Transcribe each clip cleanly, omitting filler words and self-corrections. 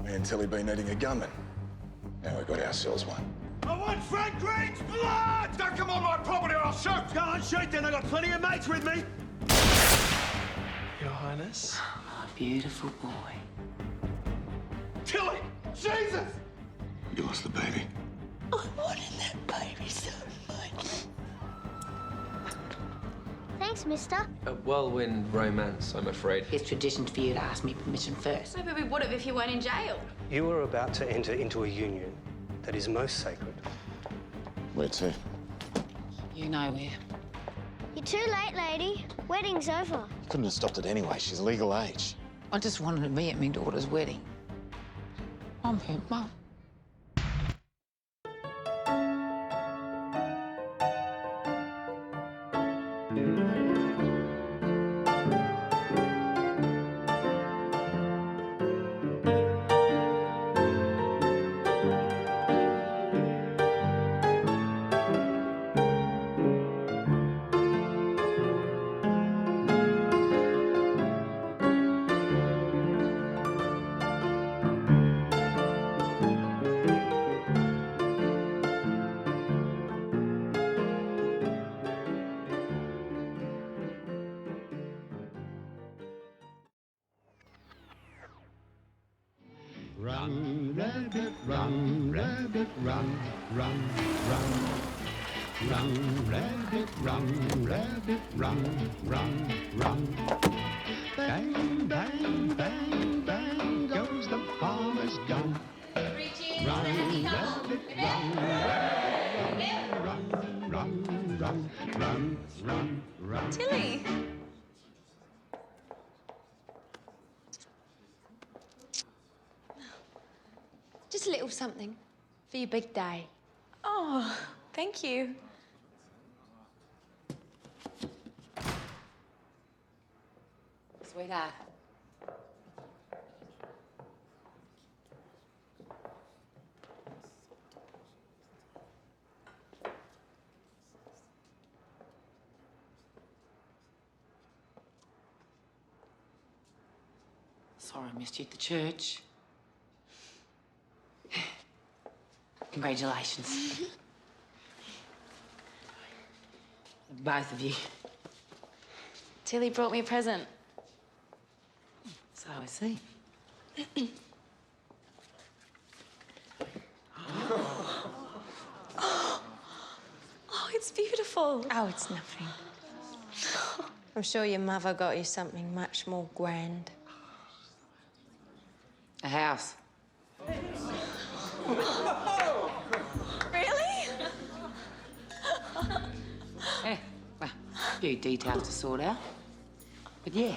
Me and Tilly been needing a gunman. Now we've got ourselves one. I want Frank Green's blood! Don't come on my property or I'll shoot! Go on, shoot then. I've got plenty of mates with me. Your Highness. Oh, beautiful boy. Tilly! Jesus! You lost the baby. I wanted that baby so much. Thanks, mister. A whirlwind romance, I'm afraid. It's tradition for you to ask me permission first. Maybe we would have if you weren't in jail. You are about to enter into a union that is most sacred. Where to? You know where. You're too late, lady. Wedding's over. Couldn't have stopped it anyway. She's legal age. I just wanted to be at my daughter's wedding. I'm her mum. Run, rabbit, run, rabbit, run, run, run. Run, rabbit, run, rabbit, run, run, run. Bang, bang, bang, bang goes the farmer's gun. Run, rabbit, run, rabbit, run, run, run, run, run, run. Tilly. Just a little something for your big day. Oh, thank you. Sweetheart. Sorry I missed you at the church. Congratulations. Both of you. Tilly brought me a present. So I see. Oh, it's beautiful. Oh, it's nothing. I'm sure your mother got you something much more grand. A house. Really? Yeah, well, a few details to sort out. But yeah,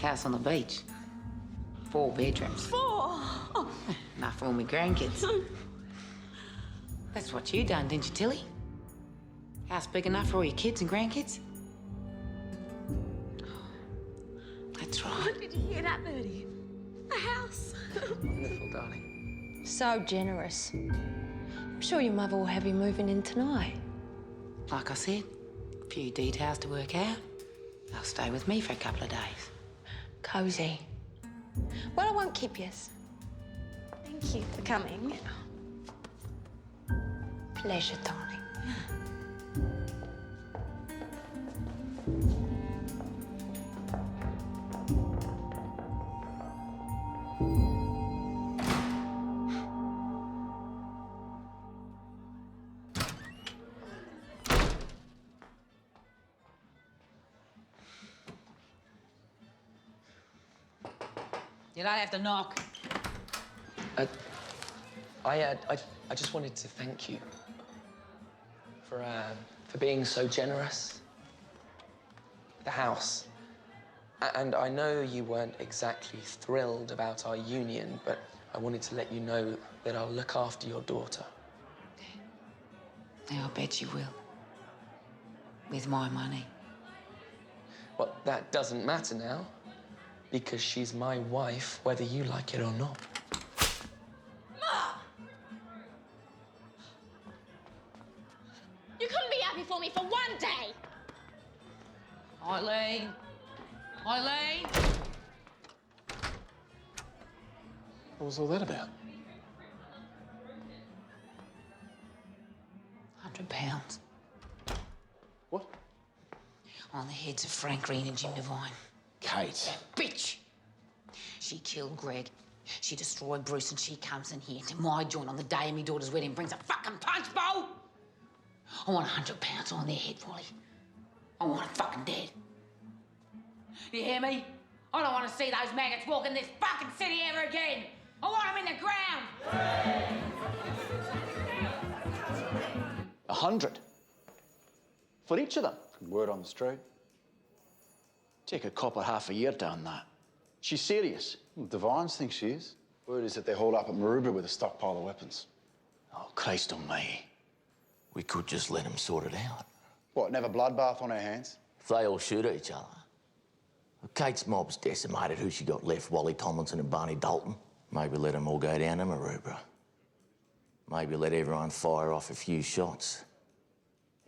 house on the beach. 4 bedrooms. 4? Oh. Enough for all my grandkids. That's what you done, didn't you, Tilly? House big enough for all your kids and grandkids? That's right. Did you hear that, Birdie? A house. Wonderful, darling. So generous. I'm sure your mother will have you moving in tonight. Like I said, a few details to work out. They'll stay with me for a couple of days. Cosy. Well, I won't keep you. Thank you for coming. Pleasure, darling. You don't have to knock. I just wanted to thank you for being so generous. The house. And I know you weren't exactly thrilled about our union, but I wanted to let you know that I'll look after your daughter. I'll bet you will. With my money. Well, that doesn't matter now, because she's my wife, whether you like it or not. You couldn't be happy for me for one day. Eileen! Eileen! What was all that about? £100. What? On the heads of Frank Green and Jim Devine. Kate. Bitch! She killed Greg. She destroyed Bruce, and she comes in here to my joint on the day of my daughter's wedding and brings a fucking punch bowl. I want £100 on their head, Wally. I want it fucking dead. You hear me? I don't want to see those maggots walking this fucking city ever again. I want them in the ground. 100? For each of them? Word on the street. Take a copper half a year down that. She's serious. Well, Devines think she is. Word is that they're hauled up at Maroubra with a stockpile of weapons. Oh, Christ almighty. We could just let them sort it out. What, never bloodbath on her hands? If they all shoot at each other. Well, Kate's mob's decimated. Who she got left? Wally Tomlinson and Barney Dalton. Maybe let them all go down to Maroubra. Maybe let everyone fire off a few shots.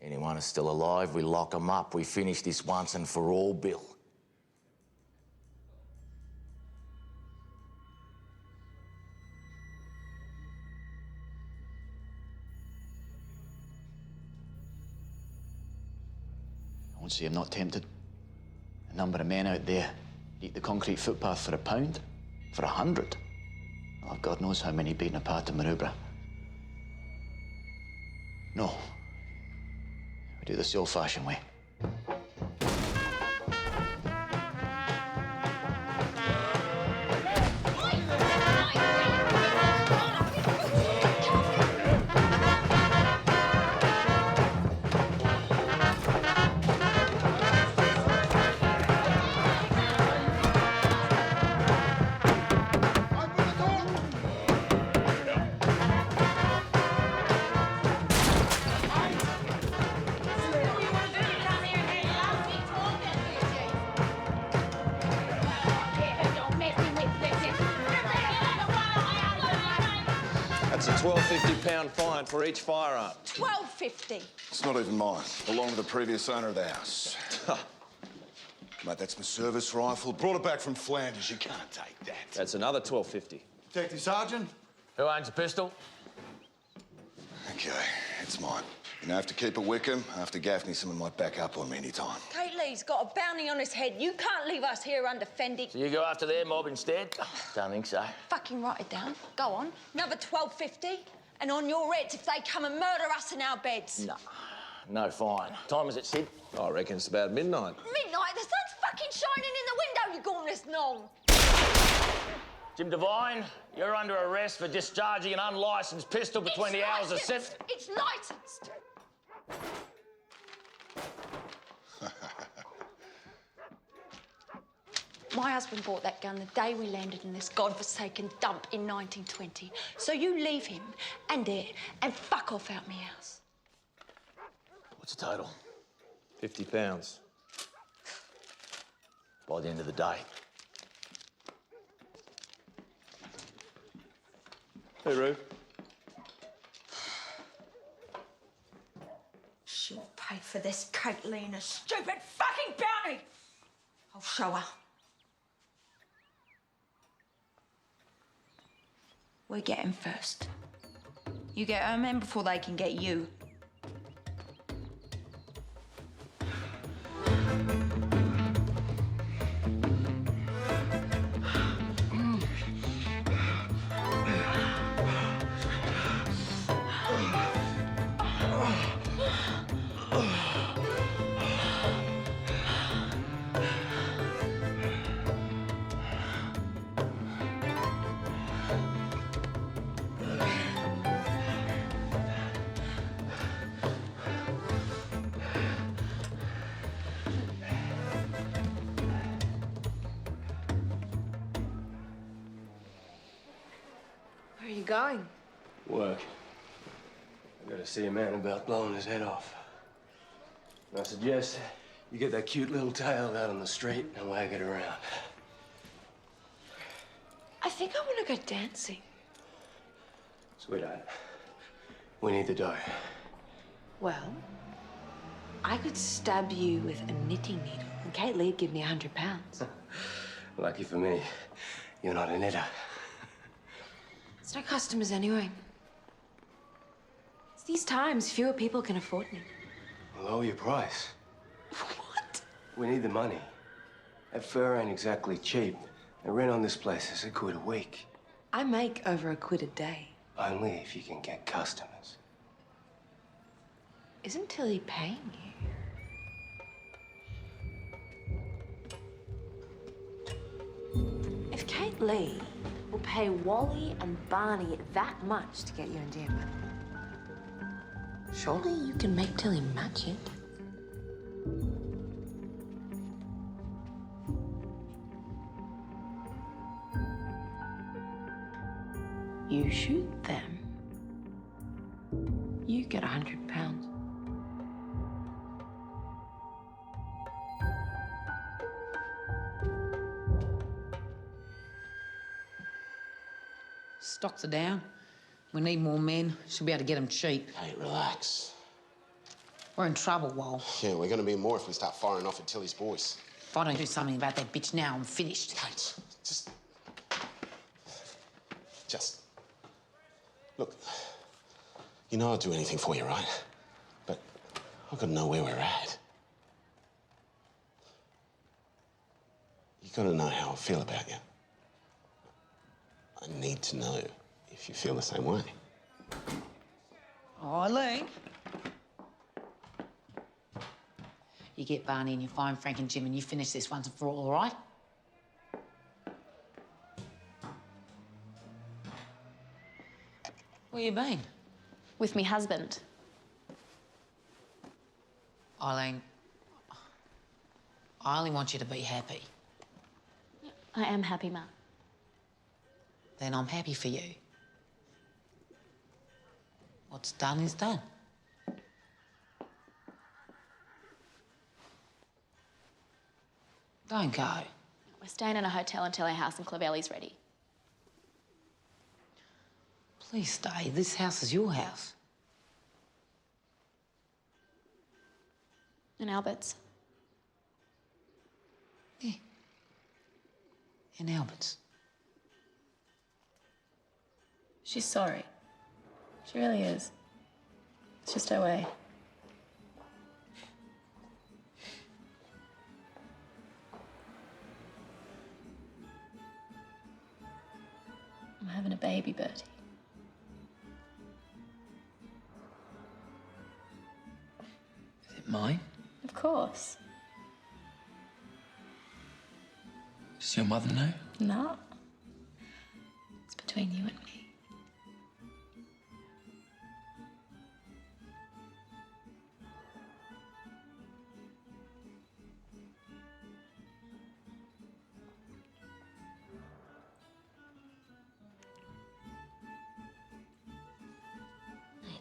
Anyone who's still alive, we lock them up. We finish this once and for all, Bill. I won't say I'm not tempted. A number of men out there eat the concrete footpath for £1. For 100. Oh, God knows how many beaten apart in Maroubra. No. We do this the old-fashioned way. That's a £12.50 fine for each firearm. £12.50. It's not even mine. Belonged to the previous owner of the house. Mate, that's my service rifle. Brought it back from Flanders. You can't take that. That's another £12.50. Detective Sergeant? Who owns the pistol? Okay, it's mine. You know, I have to keep it Wickham. After Gaffney, someone might back up on me anytime. Kate Leigh's got a bounty on his head. You can't leave us here undefended. So you go after their mob instead? Don't think so. Fucking write it down. Go on. Another £12.50. And on your heads if they come and murder us in our beds. No. No fine. Time is it, Sid? I reckon it's about midnight. Midnight? The sun's fucking shining in the window, you gormless nong. Jim Devine, you're under arrest for discharging an unlicensed pistol between the hours of 7... It's licensed. My husband bought that gun the day we landed in this godforsaken dump in 1920. So you leave him and it and fuck off out my house. What's the total? £50. By the end of the day. Hey, Roo. She'll pay for this, Kate Leigh, and a stupid fucking bounty. I'll show her. We get him first. You get our men before they can get you. Where are you going? Work. I've got to see a man about blowing his head off. And I suggest you get that cute little tail out on the street and wag it around. I think I want to go dancing. Sweetheart, we need the dough. Well, I could stab you with a knitting needle, and Kate Leigh'd give me £100. Lucky for me, you're not a knitter. There's no customers anyway. It's these times, fewer people can afford me. Lower your price. What? We need the money. That fur ain't exactly cheap. The rent on this place is £1 a week. I make over £1 a day. Only if you can get customers. Isn't Tilly paying you? If Kate Leigh will pay Wally and Barney that much to get you endearment, surely you can make Tilly match it. You shoot them, you get £100. Stocks are down. We need more men. Should be able to get them cheap. Hey, relax. We're in trouble, Wal. Yeah, we're gonna be more if we start firing off at Tilly's boys. If I don't do something about that bitch now, I'm finished. Kate, just... Look, you know I'll do anything for you, right? But I've got to know where we're at. You got to know how I feel about you. I need to know if you feel the same way. Eileen. You get Barney and you find Frank and Jim and you finish this once and for all right? Where you been? With me husband. Eileen, I only want you to be happy. I am happy, Ma. Then I'm happy for you. What's done is done. Don't go. We're staying in a hotel until our house in Clovelly's ready. Please stay. This house is your house. And Albert's. Yeah. In Albert's. She's sorry. She really is. It's just her way. I'm having a baby, Bertie. Is it mine? Of course. Does your mother know? No. It's between you and me.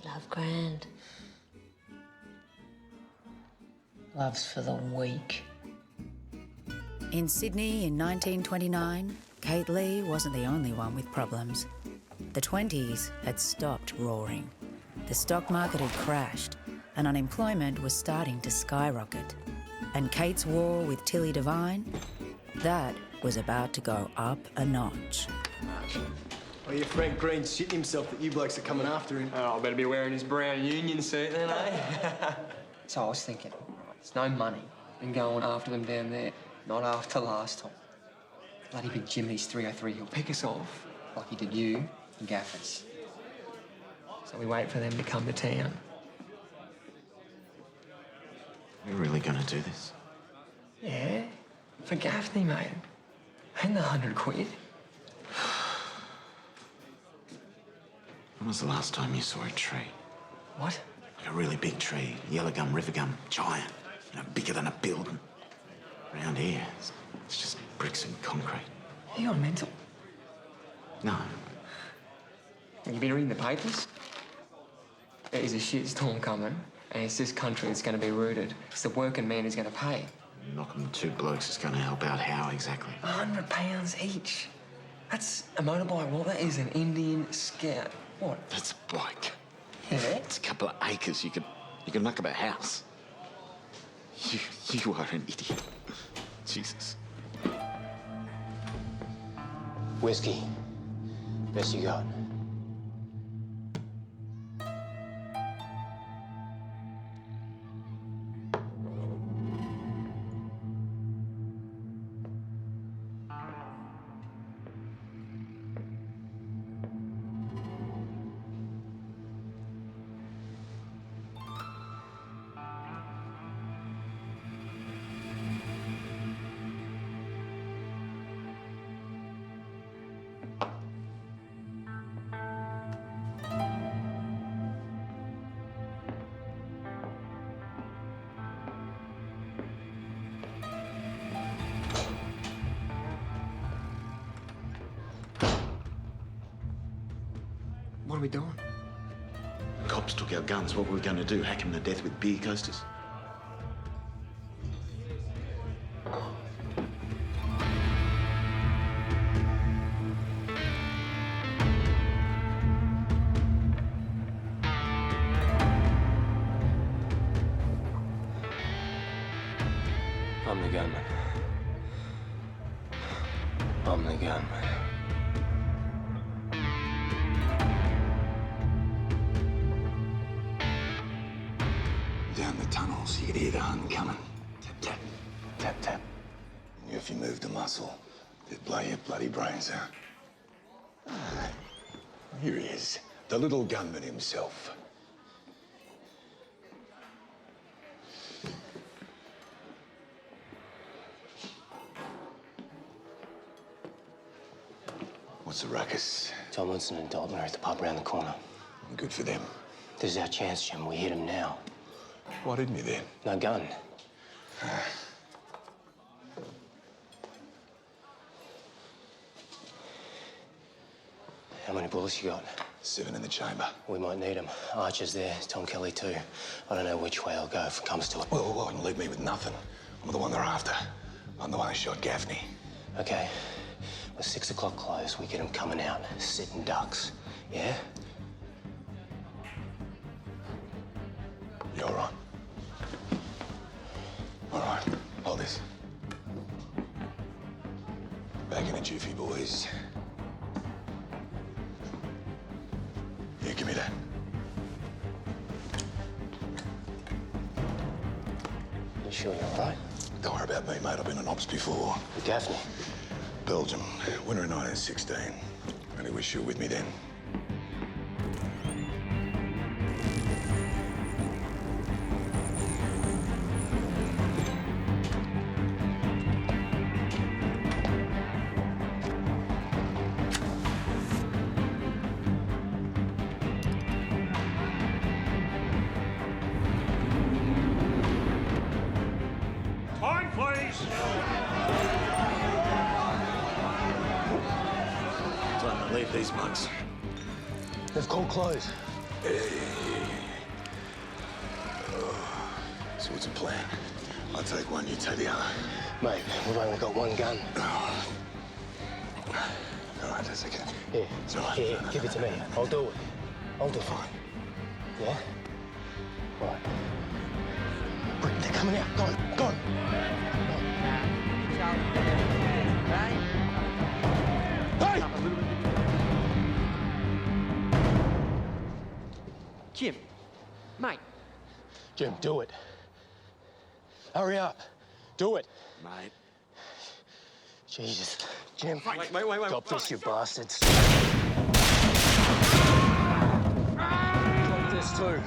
Love grand. Love's for the weak. In Sydney in 1929, Kate Leigh wasn't the only one with problems. The 20s had stopped roaring. The stock market had crashed and unemployment was starting to skyrocket. And Kate's war with Tilly Devine, that was about to go up a notch. Oh, your Frank Green's shitting himself that you blokes are coming after him. Oh, I better be wearing his brown union suit then, eh? So I was thinking, there's no money in going after them down there. Not after last time. Bloody big Jimmy's 303, he'll pick us off like he did you and Gaffers. So we wait for them to come to town. We're really gonna do this? Yeah, for Gaffney, mate. And the £100. When was the last time you saw a tree? What? Like a really big tree, yellow gum, river gum, giant, bigger than a building. Around here, it's just bricks and concrete. Are you on mental? No. Have you been reading the papers? There's a shitstorm coming, and it's this country that's going to be rooted. It's the working man who's going to pay. Knocking 2 blokes is going to help out how exactly? £100 each. That's a motorbike. What? That is an Indian Scout. What? That's a bike. Yeah? It's a couple of acres. You could knock up a house. You are an idiot. Jesus. Whiskey. Best you got. What are we doing? Cops took our guns. What were we going to do? Hack him to death with beer coasters? I'm the gunman. I'm the gunman. Down the tunnels, you could hear the Hun coming. Tap, tap, tap, tap. You knew if you moved a muscle, it'd blow your bloody brains out. Ah, here he is, the little gunman himself. What's the ruckus? Tomlinson and Dalton are at the pub around the corner. Good for them. This is our chance, Jim. We hit him now. Why didn't you then? No gun. How many bullets you got? 7 in the chamber. We might need them. Archer's there, Tom Kelly too. I don't know which way I'll go if it comes to it. Well, leave me with nothing. I'm the one they're after. I'm the one who shot Gaffney. Okay. Well, 6 o'clock close, we get them coming out, sitting ducks. Yeah? You all right? All right, hold this. Back in a jiffy, boys. Here, give me that. You sure you're all right? Don't worry about me, mate. I've been on ops before. With Gaffney? Belgium, winter of 1916. Only wish you were with me then. Time, please. Time to leave these mugs. They've called close. So what's the plan? I'll take one, you take the other. Mate, we've only got one gun. All right, that's okay. Here, It's all right. here, give it to me. I'll do it. I'll do it. Fine. Yeah? Right. Quick, they're coming out. Go on, go on. Hey! Jim, mate. Jim, do it. Hurry up. Do it. Mate. Jesus. Jim. Wait. Stop this, you bastards. Drop this too.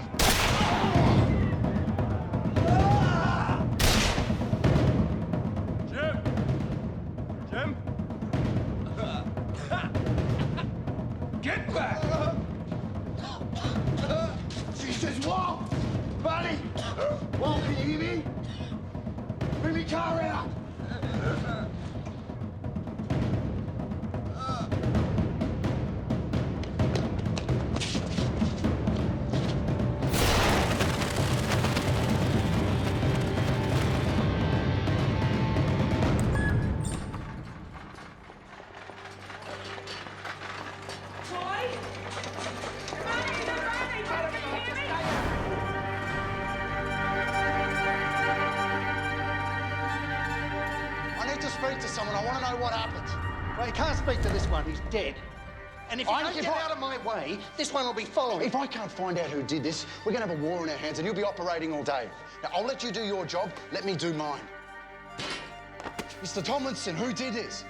Jim? Get back! Jesus, Walt! Buddy! Walt, can you hear me? Bring me car out! I need to speak to someone. I want to know what happened. Well, you can't speak to this one. He's dead. And if you I- don't if get I- out of my way, this one will be following. If I can't find out who did this, we're going to have a war on our hands and you'll be operating all day. Now, I'll let you do your job. Let me do mine. Mr. Tomlinson, who did this?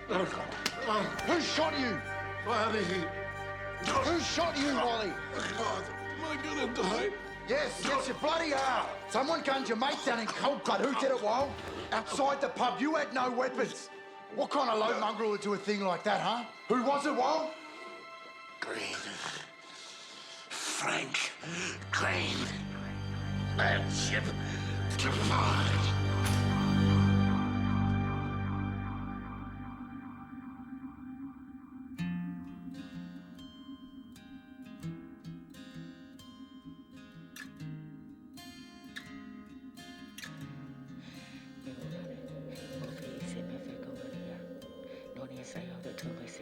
Who shot you? Who shot you, Wally? God, am I gonna die? Yes, you bloody are. Someone gunned your mate down in cold blood. Who did it, Wal? Outside the pub, you had no weapons. What kind of low mongrel would do a thing like that, huh? Who was it, Wal? Green. Frank Green. Landship divide.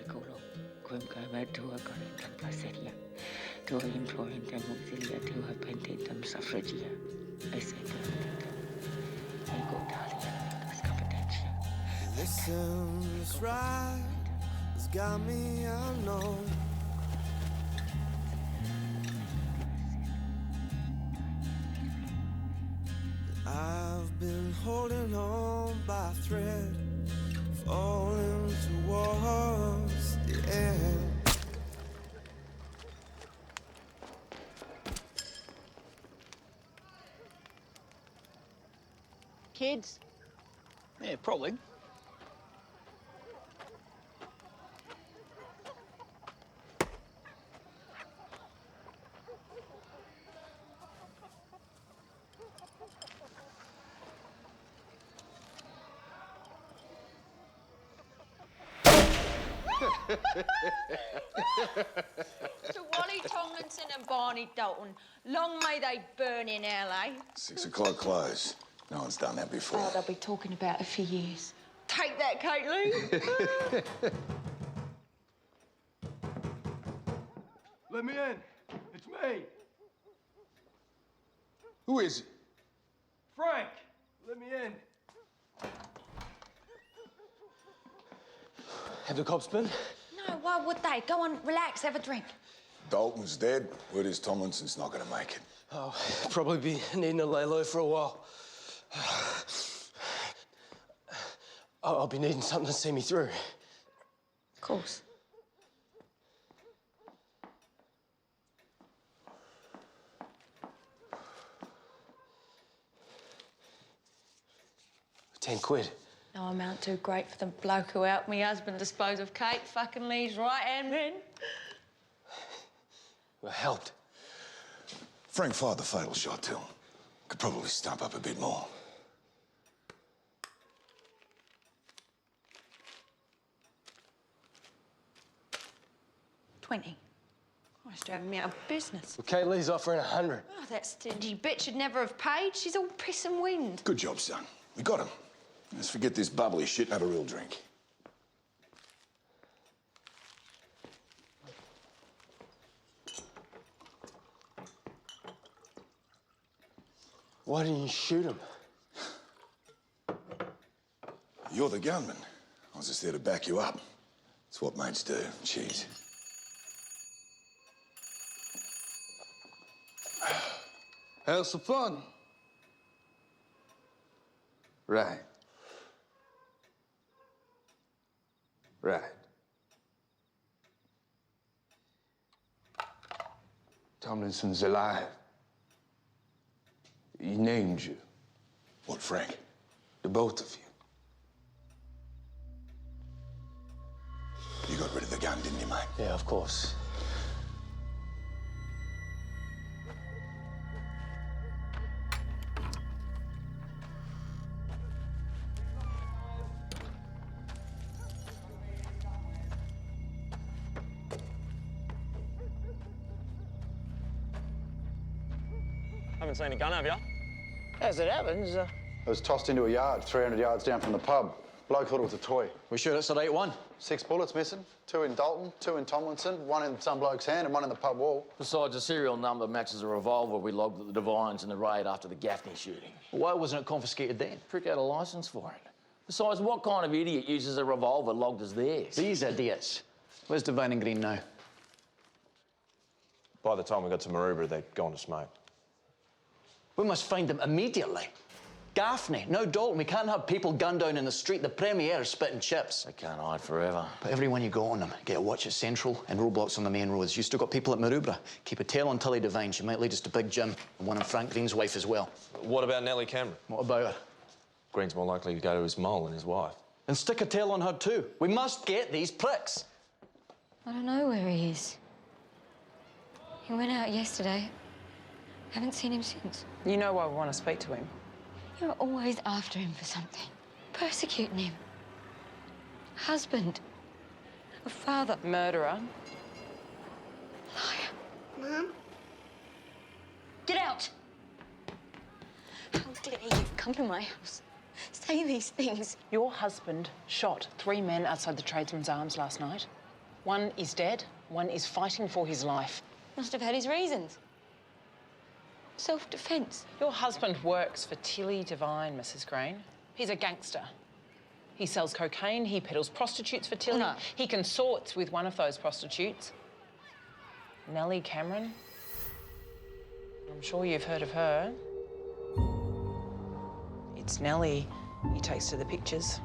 Seguro, Cuenca Vertua Corintan Placeria, Tua Implorintam Auxilia, Tua Pententum Suffragia, Esetem, Ego Dalia, Escapatentia. Listen, this ride has got me unknown. I've been holding on by a thread, falling towards the end. Kids? Yeah, probably. To Wally Tomlinson and Barney Dalton, long may they burn in LA. 6 o'clock close. No one's done that before. Oh, they'll be talking about it for years. Take that, Kate Leigh. Let me in. It's me. Who is it? Frank. Let me in. Have the cops been? No, why would they? Go on, relax, have a drink. Dalton's dead. Word is Tomlinson's not going to make it. Oh, probably be needing to lay low for a while. I'll be needing something to see me through. Of course. £10. No amount too great for the bloke who helped me husband dispose of Kate fucking Lee's right-hand man. Well, helped. Frank fired the fatal shot to him. Could probably stump up a bit more. $20. Oh, it's driving me out of business. Well, Kate Leigh's offering 100. Oh, that stingy bitch should never have paid. She's all piss and wind. Good job, son. We got him. Let's forget this bubbly shit and have a real drink. Why didn't you shoot him? You're the gunman. I was just there to back you up. It's what mates do. Cheers. How's the fun? Right. Right. Tomlinson's alive. He named you. What, Frank? The both of you. You got rid of the gun, didn't you, mate? Yeah, of course. Haven't seen a gun, have you? As it happens, It was tossed into a yard, 300 yards down from the pub. Bloke thought it was a toy. We sure it's the right one? 6 bullets missing. 2 in Dalton, 2 in Tomlinson, 1 in some bloke's hand and 1 in the pub wall. Besides, the serial number matches a revolver we logged at the Devines in the raid after the Gaffney shooting. Why wasn't it confiscated then? Prick had a licence for it. Besides, what kind of idiot uses a revolver logged as theirs? These idiots. Where's Devine and Green now? By the time we got to Maroubra, they'd gone to smoke. We must find them immediately. Gaffney, now Dalton. We can't have people gunned down in the street. The Premier is spitting chips. They can't hide forever. But everyone you go on them, get a watch at Central and roadblocks on the main roads. You still got people at Maroubra. Keep a tail on Tilly Devine. She might lead us to Big Jim and one of Frank Green's wife as well. What about Nellie Cameron? What about her? Green's more likely to go to his mole and his wife. And stick a tail on her too. We must get these pricks. I don't know where he is. He went out yesterday. Haven't seen him since. You know why we want to speak to him. You're always after him for something. Persecuting him. Husband. A father. Murderer. Liar. Mum? Get out! How dare you come to my house? Say these things. Your husband shot 3 men outside the Tradesman's Arms last night. One is dead, one is fighting for his life. Must have had his reasons. Self-defense. Your husband works for Tilly Devine, Mrs. Green. He's a gangster. He sells cocaine, he peddles prostitutes for Tilly. No. He consorts with one of those prostitutes, Nellie Cameron. I'm sure you've heard of her. It's Nellie he takes to the pictures,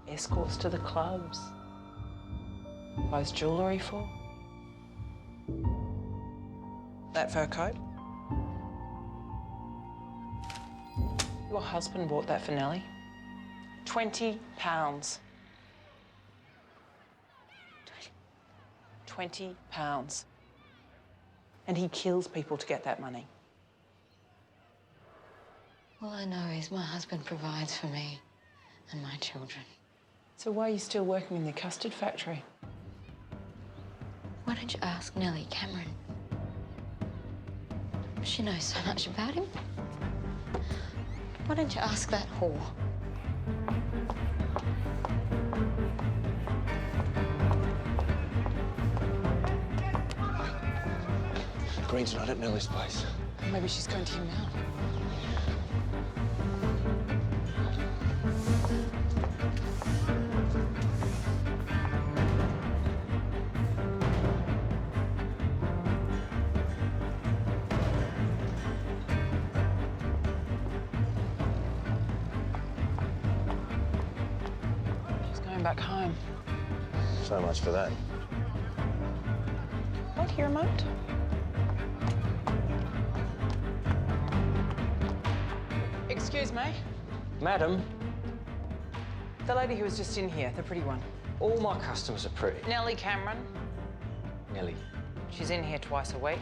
escorts to the clubs, buys jewellery for. That fur coat? Your husband bought that for Nellie. £20. 20 pounds. And he kills people to get that money. All I know is my husband provides for me and my children. So why are you still working in the custard factory? Why don't you ask Nellie Cameron? She knows so much about him. Why don't you ask that whore? Green's not at Nellie's place. Maybe she's going to him now. She's going back home. So much for that. Want your remote? Excuse me? Madam, The lady who was just in here, the pretty one. all my customers are pretty. Nellie Cameron. Nellie. She's in here twice a week.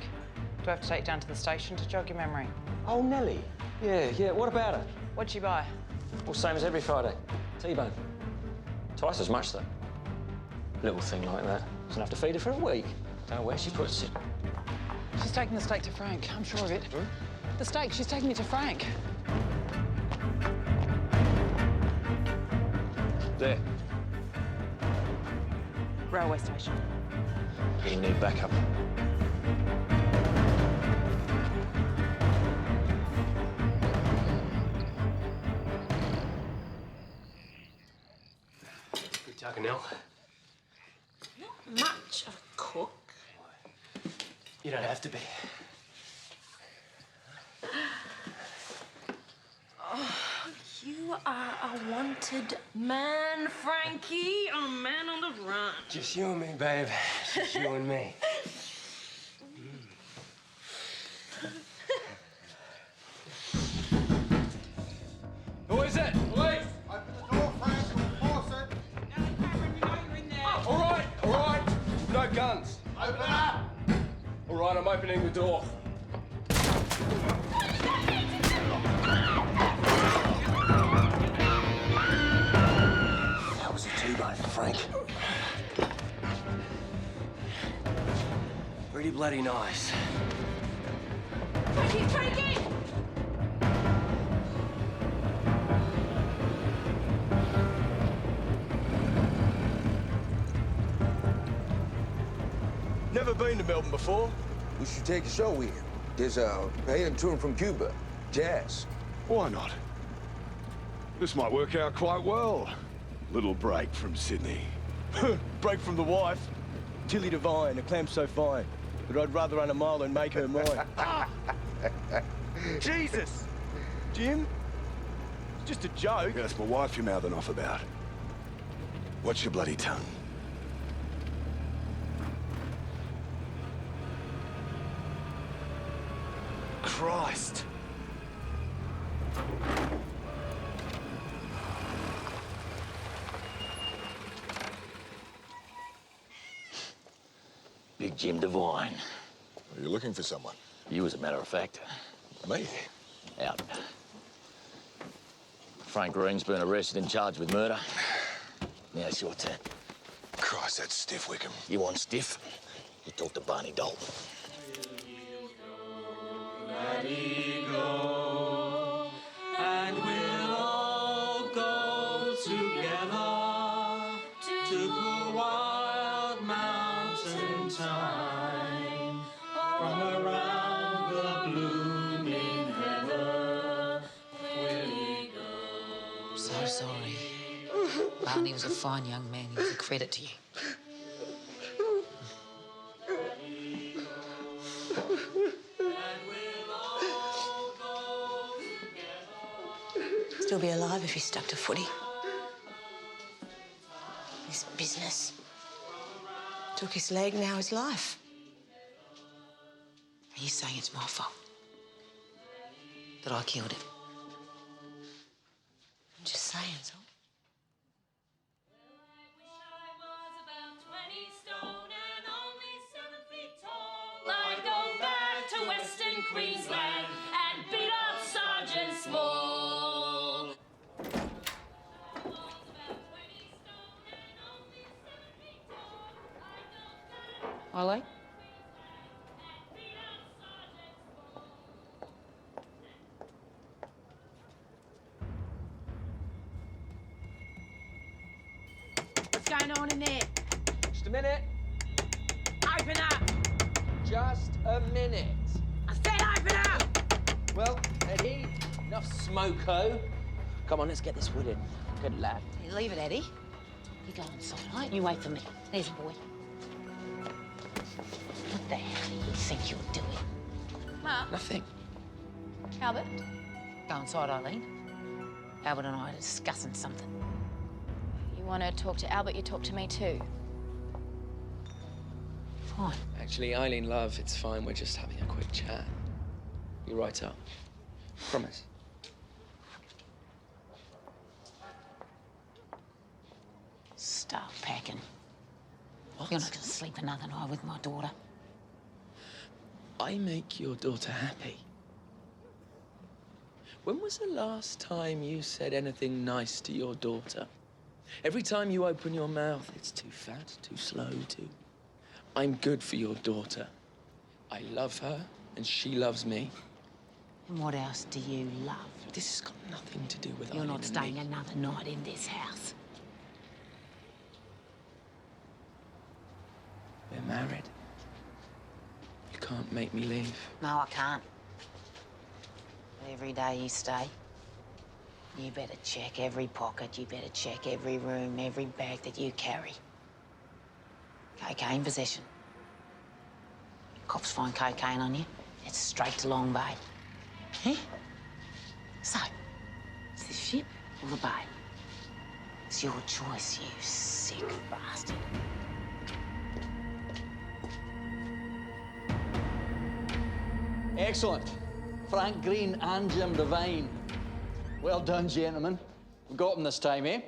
Do I have to take you down to the station to jog your memory? Oh, Nellie. Yeah, what about her? What'd she buy? Well, same as every Friday. T-bone. Twice as much, though. Little thing like that. Doesn't have to feed her for a week. Don't know where she puts it. She's taking the steak to Frank, I'm sure of it. The steak, she's taking it to Frank. There. Railway station. You need backup. Good tucking, Nell. Not much of a cook. You don't have to be. Oh, you are a wanted man, Frankie. A man on the run. Just you and me, babe. Just you and me. Who is it? Police! Open the door, Frank. We'll force it. All right. No guns. Open up. All right, I'm opening the door. That was a T-bone, Frank. Pretty bloody nice. Frankie! Never been to Melbourne before. We should take a show in. There's a Mayhem touring from Cuba. Jazz. Why not? This might work out quite well. Little break from Sydney. Break from the wife. Tilly Devine, a clam so fine. But I'd rather run a mile and make her mine. Jesus! Jim? It's just a joke. Yeah, that's my wife you're mouthing off about. Watch your bloody tongue. Christ. Big Jim Devine. Are you looking for someone? You, as a matter of fact. Me? Out. Frank Green's been arrested and charged with murder. Now it's your turn. Christ, that's stiff, Wickham. You want stiff? You talk to Barney Dalton. Let me go, and we'll all go together to the wild time from around the blooming heather will he go. So sorry. Barney was a fine young man. He was a credit to you. Still be alive if he stuck to footy. His business took his leg, now his life. Are you saying it's my fault? That I killed him? I'm just saying, so. I'd go back to Western Queensland and beat up Sergeant Small. Ollie? What's going on in there? Just a minute. Open up! Just a minute. I said open up! Well, Eddie, enough smoko. Come on, let's get this wood in. Good lad. You leave it, Eddie. You go inside, all right? You wait for me. There's a boy. What the hell do you think you're doing? Ma? Nothing. Albert? Go inside, Eileen. Albert and I are discussing something. You want to talk to Albert, you talk to me too. Fine. Actually, Eileen, love, it's fine. We're just having a quick chat. You right up. Promise. Start packing. What? You're not going to sleep another night with my daughter. I make your daughter happy. When was the last time you said anything nice to your daughter? Every time you open your mouth, it's too fat, too slow, too... I'm good for your daughter. I love her, and she loves me. And what else do you love? This has got nothing to do with You're Eileen not and staying me. another night in this house. We're married. You can't make me leave. No, I can't. But every day you stay, you better check every pocket, you better check every room, every bag that you carry. Cocaine possession. Cops find cocaine on you, it's straight to Long Bay. Eh? So, it's the ship or the bay? It's your choice, you sick bastard. Excellent. Frank Green and Jim Devine. Well done, gentlemen. We got them this time, eh?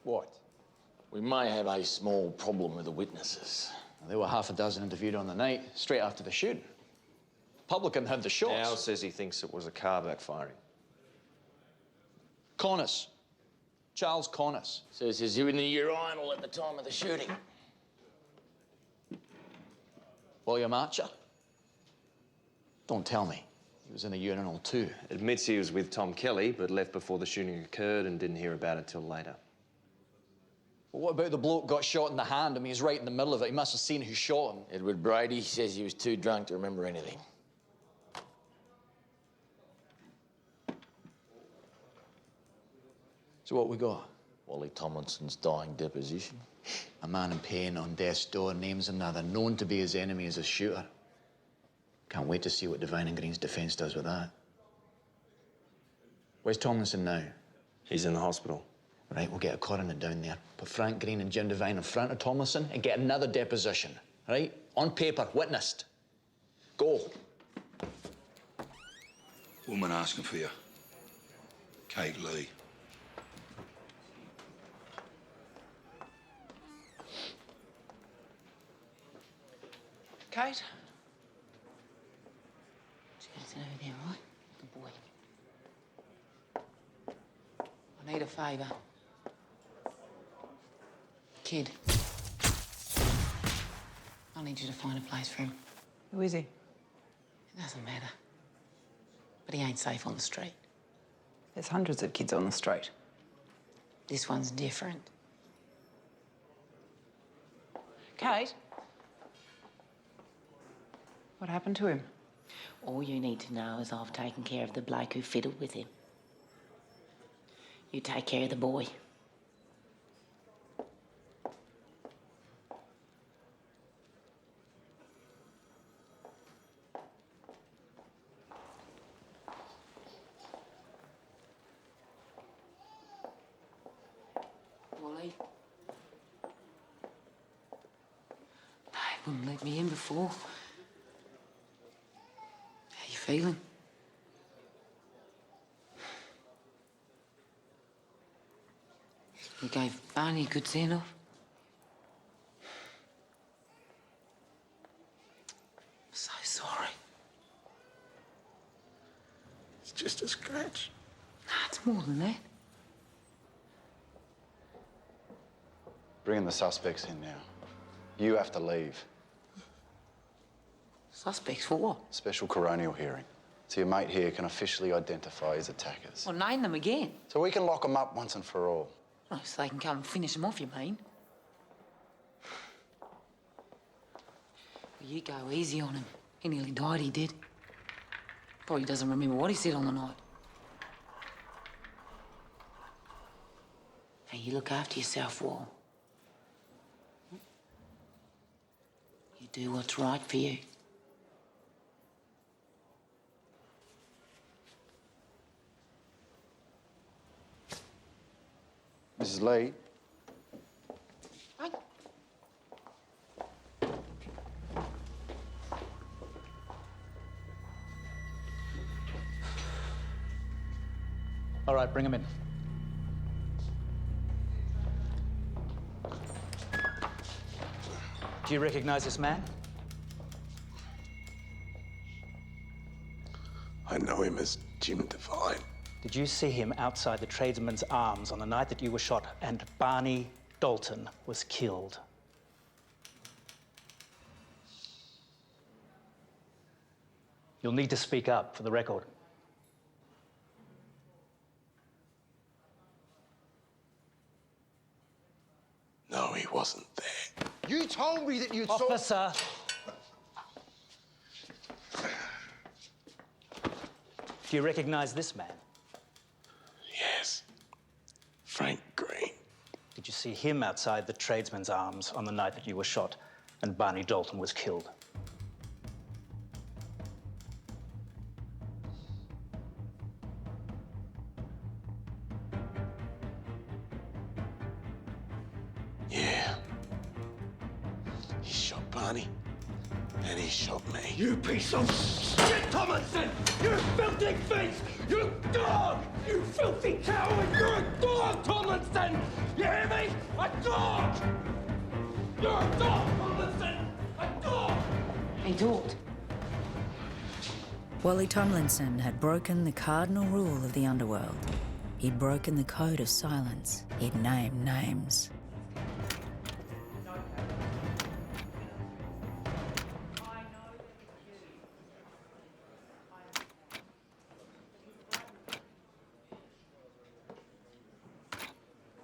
What? We may have a small problem with the witnesses. There were half a dozen interviewed on the night, straight after the shooting. Publican had the shots. Al says he thinks it was a car backfiring. Connors. Charles Connors. Says he's in the urinal at the time of the shooting. William Archer? Don't tell me. He was in the urinal too. Admits he was with Tom Kelly, but left before the shooting occurred and didn't hear about it till later. Well, what about the bloke got shot in the hand? I mean, he's right in the middle of it. He must have seen who shot him. Edward Brady says he was too drunk to remember anything. So what we got? Wally Tomlinson's dying deposition. A man in pain on death's door names another, known to be his enemy as a shooter. Can't wait to see what Devine and Green's defence does with that. Where's Tomlinson now? He's in the hospital. Right, we'll get a coroner down there. Put Frank Green and Jim Devine in front of Tomlinson and get another deposition. Right? On paper, witnessed. Go. Woman asking for you. Kate Leigh. Kate? Sit over there, all right? Good boy. I need a favour. Kid. I need you to find a place for him. Who is he? It doesn't matter. But he ain't safe on the street. There's hundreds of kids on the street. This one's different. Kate? What happened to him? All you need to know is I've taken care of the bloke who fiddled with him. You take care of the boy. Wally? They wouldn't let me in before. How you feeling? You gave Barney a good send-off? I'm so sorry. It's just a scratch. Nah, it's more than that. Bringing the suspects in now. You have to leave. Suspects for what? Special coronial hearing. So your mate here can officially identify his attackers. Well, name them again. So we can lock them up once and for all. Oh, so they can come and finish them off, you mean? Well, you go easy on him. He nearly died, he did. Probably doesn't remember what he said on the night. Hey, you look after yourself, Wall. You do what's right for you. Mrs. Leigh. All right, bring him in. Do you recognize this man? I know him as Jim Devine. Did you see him outside the Tradesman's Arms on the night that you were shot and Barney Dalton was killed? You'll need to speak up for the record. No, he wasn't there. You told me that you'd Officer! Do you recognize this man? Yes. Frank Green. Did you see him outside the Tradesman's Arms on the night that you were shot and Barney Dalton was killed? Yeah. He shot Barney, and he shot me. You piece of shit, Tomlinson! You filthy face! You dog! You filthy coward! You're a dog, Tomlinson! You hear me? A dog! You're a dog, Tomlinson! A dog! He talked. Wally Tomlinson had broken the cardinal rule of the underworld. He'd broken the code of silence. He'd named names.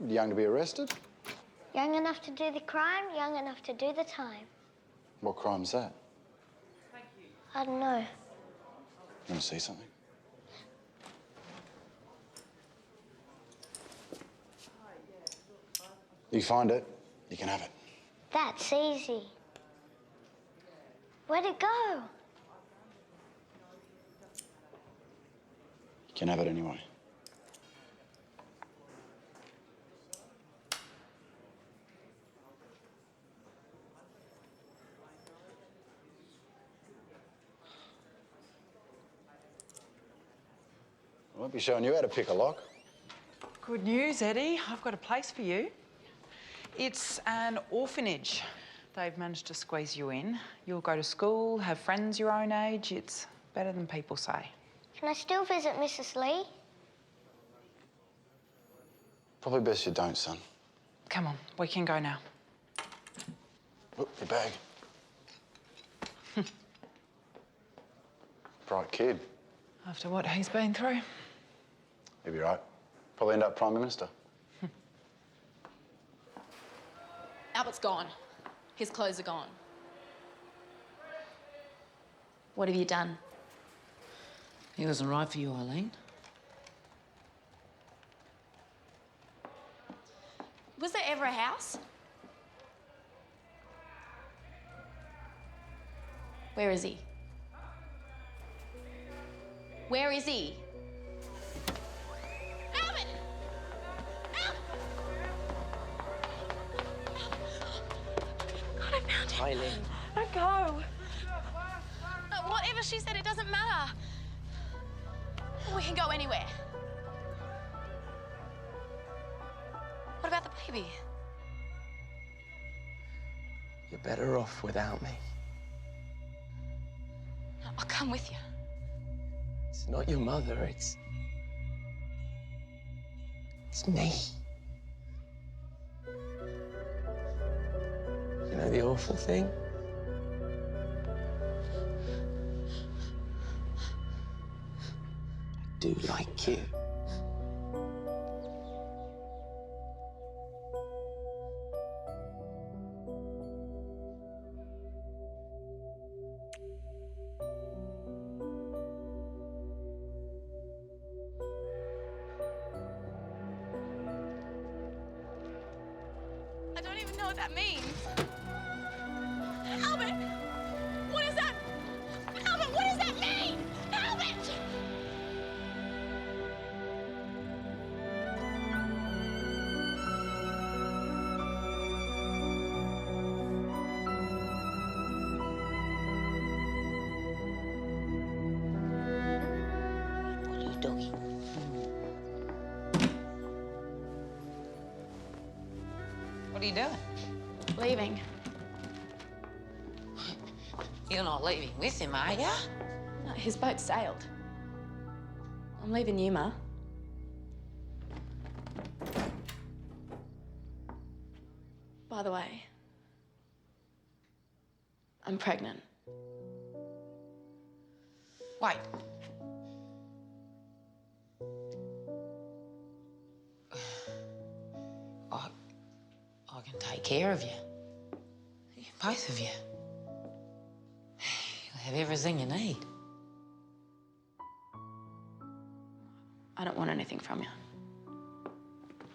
Young to be arrested? Young enough to do the crime, young enough to do the time. What crime's that? I don't know. You want to see something? You find it, you can have it. That's easy. Where'd it go? You can have it anyway. I won't be showing you how to pick a lock. Good news, Eddie. I've got a place for you. It's an orphanage. They've managed to squeeze you in. You'll go to school, have friends your own age. It's better than people say. Can I still visit Mrs. Leigh? Probably best you don't, son. Come on, we can go now. Look, your bag. Bright kid. After what he's been through. He'll be right. Probably end up Prime Minister. Albert's gone. His clothes are gone. What have you done? He wasn't right for you, Eileen. Was there ever a house? Where is he? Where is he? Alvin! God, I found him. Eileen. Let go. Whatever she said, it doesn't matter. We can go anywhere. What about the baby? You're better off without me. I'll come with you. It's not your mother, it's me. You know the awful thing? I do like you. I don't even know what that means. Albert! What is that? Albert, what does that mean? Albert! What are you doing? What are you doing? Leaving. You're not leaving with him, are you? No, his boat sailed. I'm leaving you, Ma. By the way, I'm pregnant. Wait. I can take care of you. Both of you. You'll have everything you need. I don't want anything from you.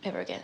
Ever again.